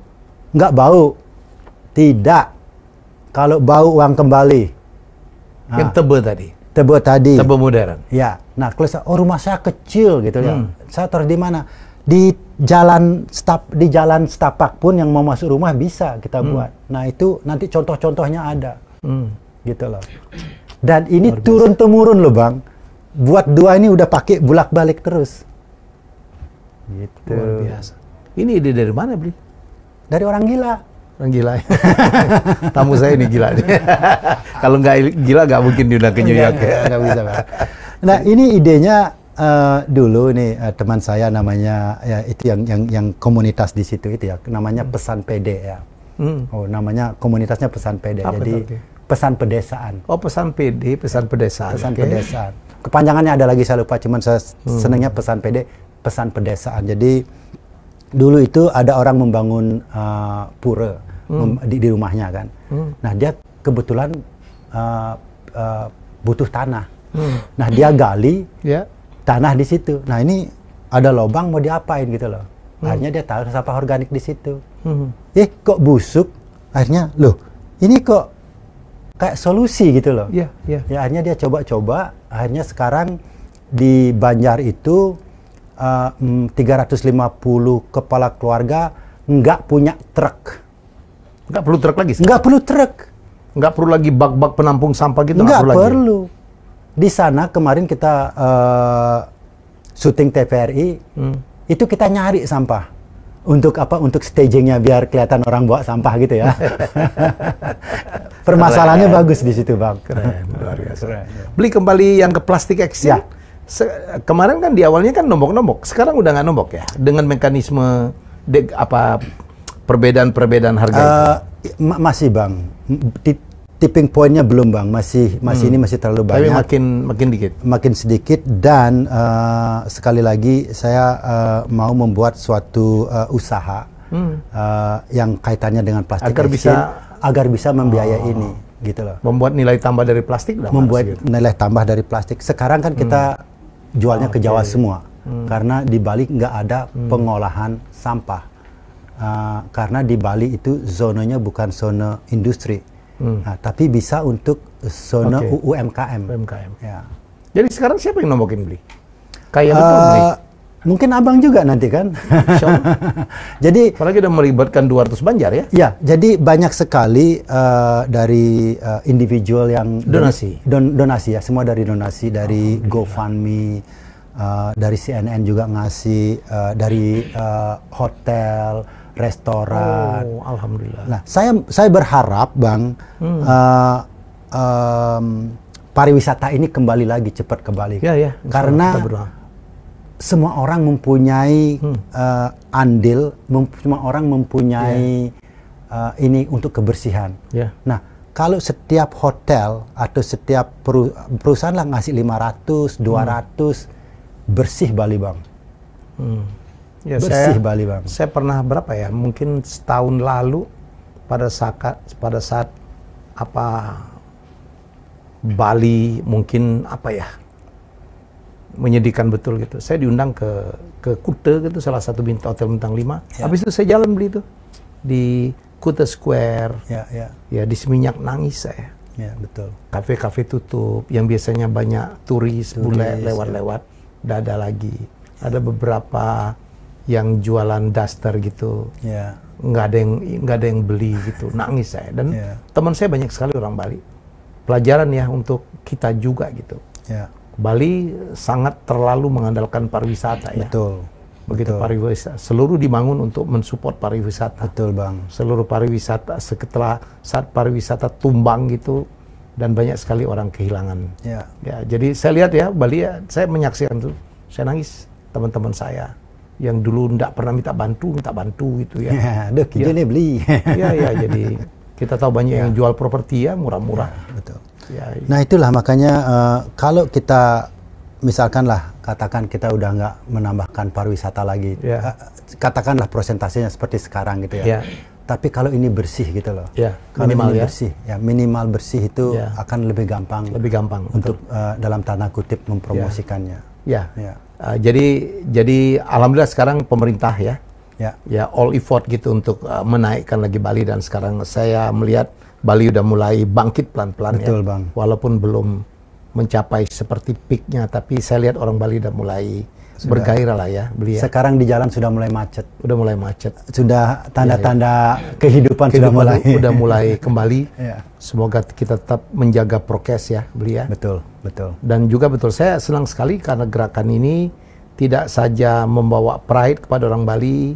nggak bau? Tidak. Kalau bau uang kembali. Yang tebe tadi. Tebe tadi. Tebe modern. Ya. Nah, kalau rumah saya kecil gitu ya. Saya taruh di mana? Di jalan setapak pun yang mau masuk rumah bisa kita buat. Nah, itu nanti contoh-contohnya ada. Gitu loh. Dan ini turun temurun loh Bang. Buat 2 ini udah pakai bolak-balik terus. Gitu. Luar biasa. Ini ide dari mana, Bli? Dari orang gila. Orang gila. Tamu saya ini gila nih. Kalau nggak gila nggak mungkin diundang ke New York ya. Nggak bisa, Bang. Nah, ini idenya dulu nih teman saya namanya ya itu yang komunitas di situ itu ya namanya Pesan PD ya. Oh, namanya komunitasnya Pesan PD. Apa jadi itu? Pesan Pedesaan. Oh, Pesan PD, Pesan Pedesaan. Pesan Pedesaan. Kepanjangannya ada lagi saya lupa, cuman saya senangnya Pesan PD, Pesan Pedesaan. Jadi dulu itu ada orang membangun pura di rumahnya kan. Nah, dia kebetulan butuh tanah. Nah, dia gali tanah di situ. Nah, ini ada lubang mau diapain gitu loh. Akhirnya dia taruh sampah organik di situ. Kok busuk? Akhirnya, loh, ini kok kayak solusi gitu loh. Ya, akhirnya dia coba-coba. Akhirnya sekarang di Banjar itu 350 kepala keluarga nggak punya truk. Nggak perlu truk lagi? Nggak perlu truk. Nggak perlu lagi bak-bak penampung sampah gitu? Nggak perlu. Di sana kemarin kita syuting TVRI, itu kita nyari sampah. Untuk apa? Untuk stagingnya biar kelihatan orang bawa sampah gitu ya. Permasalahannya bagus di situ, Bang. Keren, luar biasa. Beli kembali yang ke plastik action. Ya. Kemarin kan di awalnya kan nombok-nombok, sekarang udah nggak nombok ya, dengan mekanisme perbedaan harga itu. Masih, Bang. Tipping point-nya belum, Bang. Masih ini masih terlalu banyak. Tapi makin dikit. Makin sedikit dan sekali lagi saya mau membuat suatu usaha yang kaitannya dengan plastik agar bisa membiayai ini, gitu loh. Membuat nilai tambah dari plastik. Nilai tambah dari plastik. Sekarang kan kita jualnya ke Jawa semua, karena di Bali nggak ada pengolahan sampah. Karena di Bali itu zonanya bukan zona industri. Nah, tapi bisa untuk zona UMKM. Ya. Jadi sekarang siapa yang nombokin beli? Kayak betul beli? Mungkin abang juga nanti kan. Jadi apalagi udah melibatkan 200 Banjar ya? Ya, jadi banyak sekali dari individual yang donasi ya, semua dari donasi, dari GoFundMe, dari CNN juga ngasih, dari hotel, restoran. Oh, alhamdulillah. Nah, saya berharap, Bang, pariwisata ini kembali lagi, cepat kembali. Ya, karena semua orang mempunyai andil, semua orang mempunyai ini untuk kebersihan. Nah, kalau setiap hotel atau setiap perusahaan lah ngasih 500, 200, bersih Bali, Bang. Ya, bersih Bali, Bang. Saya pernah berapa ya? Mungkin setahun lalu pada saat apa Bali mungkin apa ya? Menyedihkan betul gitu. Saya diundang ke Kuta gitu, salah satu hotel bintang 5. Habis itu saya jalan beli itu di Kuta Square. Ya di Seminyak nangis saya. Ya, betul. Kafe-kafe tutup, yang biasanya banyak turis bule lewat-lewat, udah ada lagi. Ada beberapa yang jualan daster gitu, nggak ada yang beli gitu, nangis saya. Dan teman saya banyak sekali orang Bali. Pelajaran ya untuk kita juga gitu. Bali sangat terlalu mengandalkan pariwisata ya. Betul. Begitu pariwisata, seluruh dibangun untuk mensupport pariwisata. Betul, Bang. Seluruh pariwisata setelah saat pariwisata tumbang gitu dan banyak sekali orang kehilangan. Ya, jadi saya lihat ya Bali ya, saya menyaksikan itu, saya nangis teman-teman saya yang dulu nggak pernah minta bantu gitu ya. Aduh, kita nih beli. Ya, jadi kita tahu banyak yang jual properti ya murah-murah. Betul. Nah itulah makanya kalau kita misalkanlah katakan kita udah nggak menambahkan pariwisata lagi, katakanlah persentasenya seperti sekarang gitu ya. Tapi kalau ini bersih gitu loh. Kalau minimal ini bersih, minimal bersih itu akan lebih gampang. Untuk dalam tanda kutip mempromosikannya. Jadi alhamdulillah sekarang pemerintah ya all effort gitu untuk menaikkan lagi Bali, dan sekarang saya melihat Bali udah mulai bangkit pelan-pelan. Betul, Bang. Walaupun belum mencapai seperti peaknya, tapi saya lihat orang Bali udah mulai bergairah lah ya beli ya. Sekarang di jalan sudah mulai macet. Sudah tanda-tanda kehidupan sudah mulai kembali. Semoga kita tetap menjaga prokes ya beli ya. Betul. Dan juga betul, saya senang sekali karena gerakan ini tidak saja membawa pride kepada orang Bali,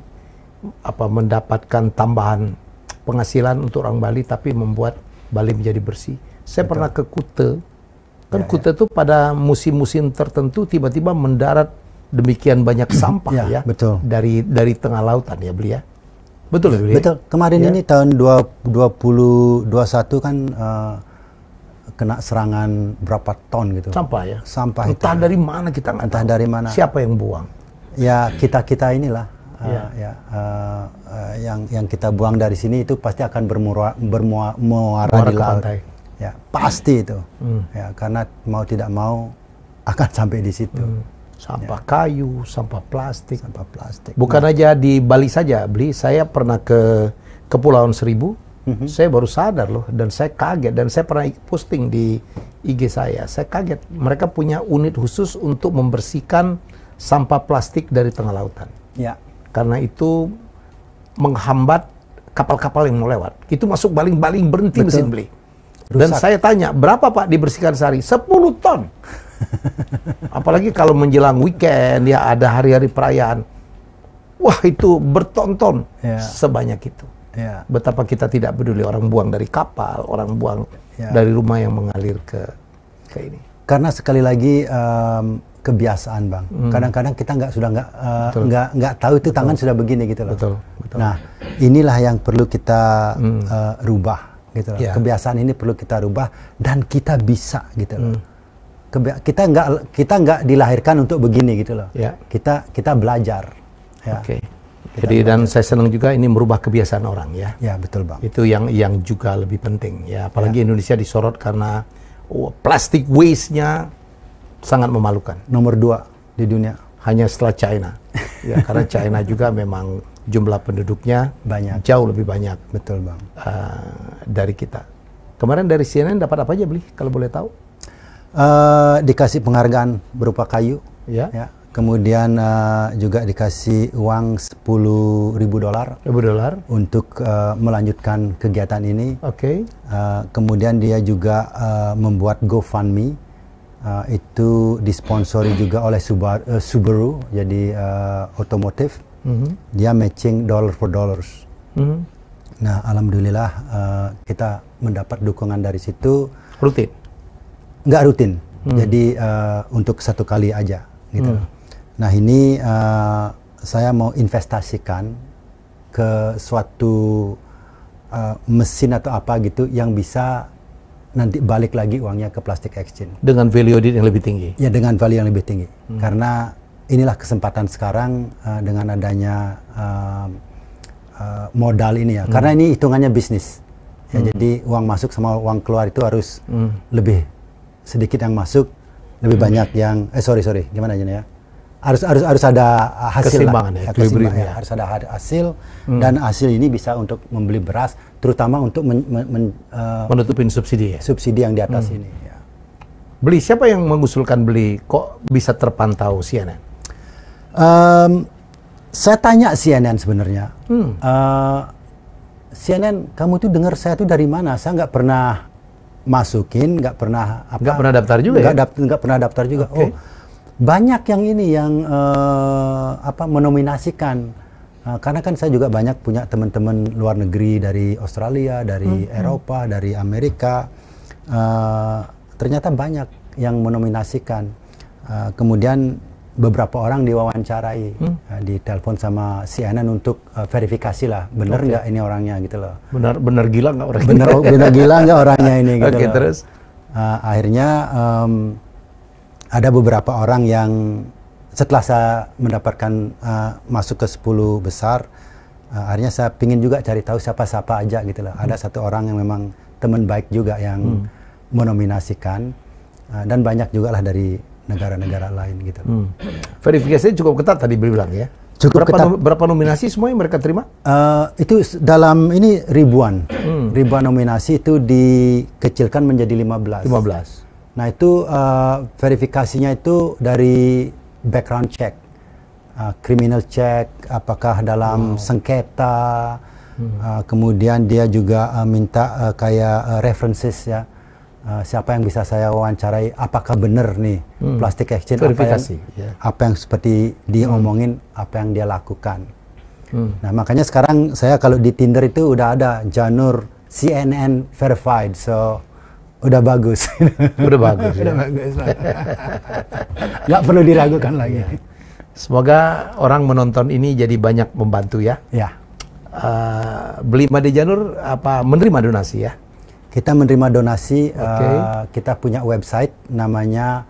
mendapatkan tambahan penghasilan untuk orang Bali, tapi membuat Bali menjadi bersih. Saya pernah ke Kuta Kan Kuta itu pada musim-musim tertentu tiba-tiba mendarat demikian banyak sampah ya. Betul. Dari tengah lautan ya beli ya. Betul ya beli. Betul. Kemarin ini tahun 2021 kan kena serangan berapa ton gitu. Sampah ya. Sampah entah itu. dari mana kita nggak Entah tahu. dari mana. Siapa yang buang? Ya kita inilah. Yang kita buang dari sini itu pasti akan bermuara di laut. Pantai. Ya, pasti itu. Ya, karena mau tidak mau akan sampai di situ. Sampah kayu, sampah plastik. Sampah plastik. Bukan aja di Bali saja, beli. Saya pernah ke Kepulauan Seribu. Saya baru sadar loh, dan saya kaget, dan saya pernah posting di IG saya. Saya kaget, mereka punya unit khusus untuk membersihkan sampah plastik dari tengah lautan. Ya. Karena itu menghambat kapal-kapal yang mau lewat. Itu masuk baling-baling berhenti mesin beli. Dan saya tanya, berapa Pak dibersihkan sehari? 10 ton. Apalagi kalau menjelang weekend, ya ada hari-hari perayaan. Wah itu bertonton sebanyak itu. Ya. Betapa kita tidak peduli orang buang dari kapal, orang buang dari rumah yang mengalir ke ini. Karena sekali lagi kebiasaan Bang. Kadang-kadang kita nggak tahu itu tangan sudah begini gitu loh. Betul. Nah inilah yang perlu kita rubah gitu loh. Kebiasaan ini perlu kita rubah dan kita bisa gitu loh. Kita nggak dilahirkan untuk begini gitu loh. Kita belajar. Ya. Oke. Jadi dan saya senang juga ini merubah kebiasaan orang ya. Ya betul Bang. Itu yang juga lebih penting ya. Apalagi Indonesia disorot karena plastik waste-nya sangat memalukan. Nomor 2 di dunia. Hanya setelah China. Ya karena China juga memang jumlah penduduknya banyak. Jauh lebih banyak. Betul Bang. Dari kita. Kemarin dari CNN dapat apa aja beli kalau boleh tahu? Dikasih penghargaan berupa kayu. Ya. Kemudian juga dikasih uang $10.000 untuk melanjutkan kegiatan ini. Oke. Kemudian dia juga membuat GoFundMe, itu disponsori juga oleh Subaru, jadi otomotif. Dia matching dollar for dollars. Nah, alhamdulillah kita mendapat dukungan dari situ. Rutin? Nggak rutin, jadi untuk satu kali aja gitu. Nah ini saya mau investasikan ke suatu mesin atau apa gitu yang bisa nanti balik lagi uangnya ke plastic exchange. Dengan value added yang lebih tinggi? Ya, dengan value yang lebih tinggi. Karena inilah kesempatan sekarang dengan adanya modal ini ya. Karena ini hitungannya bisnis. Ya, jadi uang masuk sama uang keluar itu harus lebih sedikit yang masuk, lebih banyak yang gimana aja ya? Harus ada hasil lah, ya. Harus ada hasil dan hasil ini bisa untuk membeli beras, terutama untuk menutupin subsidi ya? Subsidi yang di atas ini. Ya. Beli, siapa yang mengusulkan beli? Kok bisa terpantau CNN? Saya tanya CNN sebenarnya. CNN, kamu tuh dengar saya tuh dari mana? Saya nggak pernah masukin, nggak pernah daftar juga ya? Nggak pernah daftar juga. Okay. Banyak yang ini yang menominasikan karena kan saya juga banyak punya teman-teman luar negeri dari Australia, dari Eropa, dari Amerika. Ternyata banyak yang menominasikan. Kemudian beberapa orang diwawancarai, ditelepon sama CNN untuk verifikasi lah, bener nggak ini orangnya gitu loh. Bener gila nggak orangnya? Bener gila nggak orangnya ini gitu. Oke, terus? Akhirnya ada beberapa orang yang setelah saya mendapatkan masuk ke 10 besar, akhirnya saya pingin juga cari tahu siapa-siapa aja gitu loh. Ada satu orang yang memang teman baik juga yang menominasikan, dan banyak juga lah dari negara-negara lain gitu. Verifikasinya cukup ketat tadi bilang ya? Cukup ketat. Berapa nominasi semua yang mereka terima? Itu dalam ini ribuan nominasi itu dikecilkan menjadi 15. Nah itu verifikasinya itu dari background check, criminal check, apakah dalam sengketa, kemudian dia juga minta kayak references ya, siapa yang bisa saya wawancarai, apakah benar nih plastic exchange, verifikasi, apa yang seperti dia omongin, apa yang dia lakukan. Nah makanya sekarang saya kalau di Tinder itu udah ada Janur CNN verified, so Udah bagus. Udah bagus. Udah bagus. Nggak perlu diragukan lagi. Semoga orang menonton ini jadi banyak membantu ya. Ya. Beli Made Janur menerima donasi ya? Kita menerima donasi. Kita punya website namanya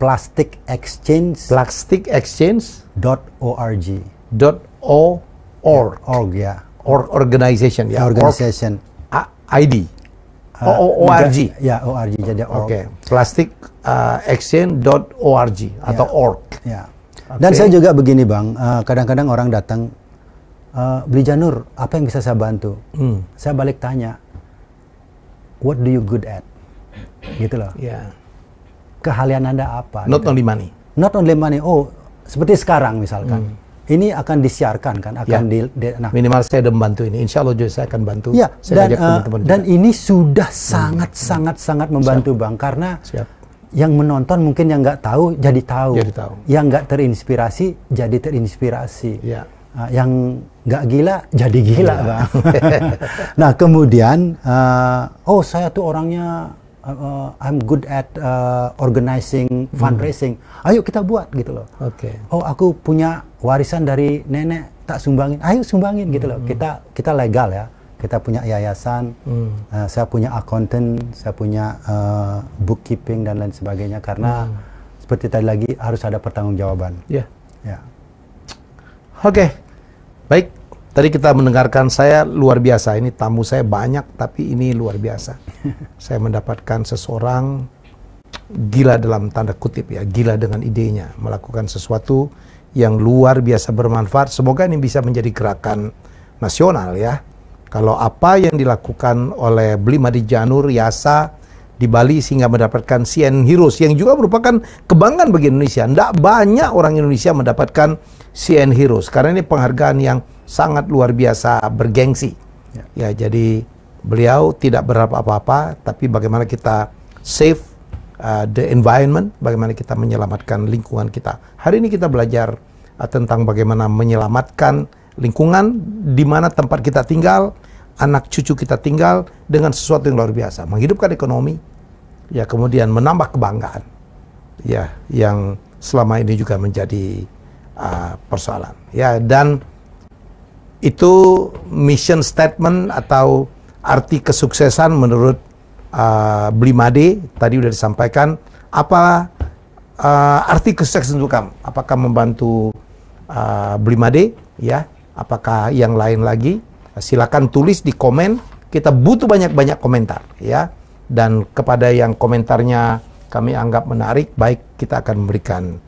plasticexchange.org. .org ya. Organization ya. Organization. ID. ORG. Ya, ORG jadi org. Oke. Plasticexchange.org atau org. Ya. Dan saya juga begini Bang, kadang-kadang orang datang, beli Janur, apa yang bisa saya bantu? Saya balik tanya, what do you good at? Gitu loh. Yeah. Keahlian Anda apa? Not gitu. only money. Not only money. Oh, seperti sekarang misalkan. Ini akan disiarkan kan? Akan nah, minimal saya udah membantu ini. Insya Allah juga saya akan bantu. Ya, saya ajak teman-teman dan ini sudah sangat Membantu Bang. Karena yang menonton mungkin yang nggak tahu jadi tahu. Yang nggak terinspirasi jadi terinspirasi. Ya. Yang nggak gila jadi gila Bang. Nah kemudian, oh saya tuh orangnya I'm good at organizing fundraising. Ayo kita buat gitu loh. Oh aku punya warisan dari nenek tak sumbangin. Ayo sumbangin gitu loh. Kita legal ya. Kita punya yayasan. Saya punya accountant. Saya punya bookkeeping dan lain sebagainya. Karena seperti tadi lagi harus ada pertanggungjawaban. Ya. Oke. Baik. Tadi kita mendengarkan, saya luar biasa. Ini tamu saya banyak, tapi ini luar biasa. Saya mendapatkan seseorang gila dalam tanda kutip ya, gila dengan idenya, melakukan sesuatu yang luar biasa bermanfaat. Semoga ini bisa menjadi gerakan nasional ya. Kalau apa yang dilakukan oleh Beli Made Janur Yasa di Bali sehingga mendapatkan CN Heroes yang juga merupakan kebanggaan bagi Indonesia. Tidak banyak orang Indonesia mendapatkan CN Heroes karena ini penghargaan yang sangat luar biasa bergengsi. Ya, jadi beliau tidak berharap apa-apa, tapi bagaimana kita save the environment, bagaimana kita menyelamatkan lingkungan kita. Hari ini kita belajar tentang bagaimana menyelamatkan lingkungan di mana tempat kita tinggal, anak cucu kita tinggal dengan sesuatu yang luar biasa, menghidupkan ekonomi, ya kemudian menambah kebanggaan, ya yang selama ini juga menjadi persoalan. Ya dan itu mission statement atau arti kesuksesan menurut Beli Made tadi sudah disampaikan. Apa arti kesuksesan untuk kamu? Apakah membantu Beli Made? Ya, apakah yang lain lagi? Silakan tulis di komen. Kita butuh banyak-banyak komentar, ya. Dan kepada yang komentarnya kami anggap menarik, baik kita akan memberikan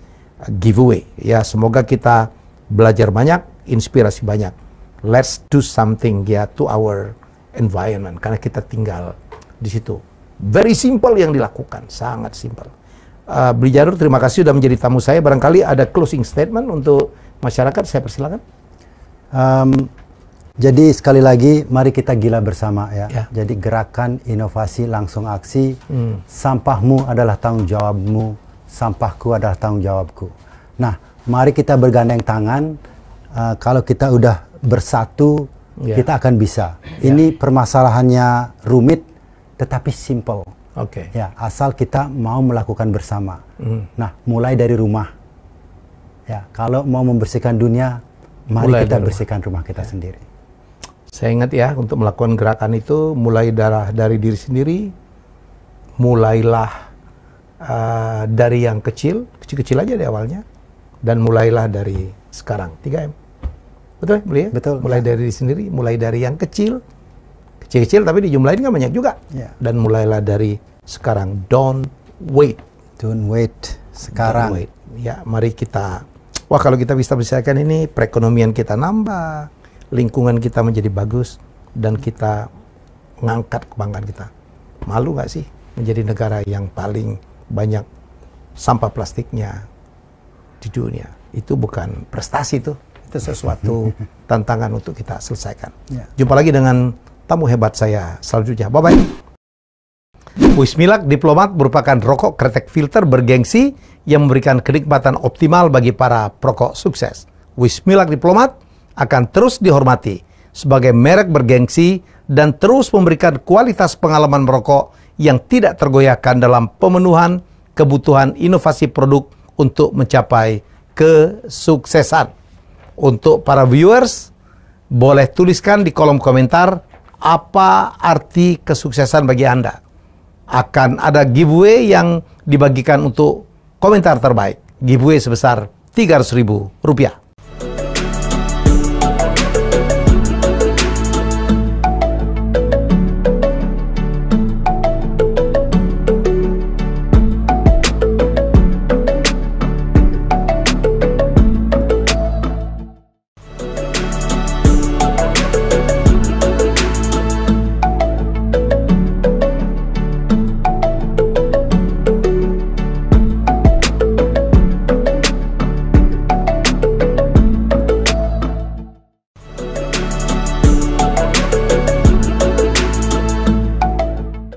giveaway. Ya, semoga kita belajar banyak, inspirasi banyak. Let's do something ya to our environment karena kita tinggal di situ. Very simple yang dilakukan, sangat simple. Beli Janur, terima kasih sudah menjadi tamu saya. Barangkali ada closing statement untuk masyarakat, saya persilakan. Jadi sekali lagi, mari kita gila bersama ya. Jadi gerakan inovasi langsung aksi. Sampahmu adalah tanggung jawabmu, sampahku adalah tanggung jawabku. Nah, mari kita bergandeng tangan. Kalau kita udah bersatu, kita akan bisa. Ini permasalahannya rumit, tetapi simple. Ya, asal kita mau melakukan bersama. Nah, mulai dari rumah. Ya, kalau mau membersihkan dunia, mari kita bersihkan rumah kita sendiri. Saya ingat ya, untuk melakukan gerakan itu mulai dari diri sendiri, mulailah dari yang kecil-kecil aja di awalnya, dan mulailah dari sekarang 3M. Betul, Beli ya? Betul. Mulai dari diri sendiri, mulai dari yang kecil tapi dijumlahin kan banyak juga. Dan mulailah dari sekarang. Don't wait. Don't wait. Sekarang. Don't wait. Ya, mari kita. Wah, kalau kita bisa selesaikan ini, perekonomian kita nambah, lingkungan kita menjadi bagus, dan kita ngangkat kebanggaan kita. Malu nggak sih menjadi negara yang paling banyak sampah plastiknya di dunia? Itu bukan prestasi tuh. Itu sesuatu tantangan untuk kita selesaikan. Jumpa lagi dengan tamu hebat saya selanjutnya. Bye-bye. Wismilak Diplomat merupakan rokok kretek filter bergengsi yang memberikan kenikmatan optimal bagi para perokok sukses. Wismilak Diplomat akan terus dihormati sebagai merek bergengsi dan terus memberikan kualitas pengalaman merokok yang tidak tergoyahkan dalam pemenuhan kebutuhan inovasi produk untuk mencapai kesuksesan. Untuk para viewers, boleh tuliskan di kolom komentar apa arti kesuksesan bagi Anda. Akan ada giveaway yang dibagikan untuk komentar terbaik. Giveaway sebesar Rp300.000.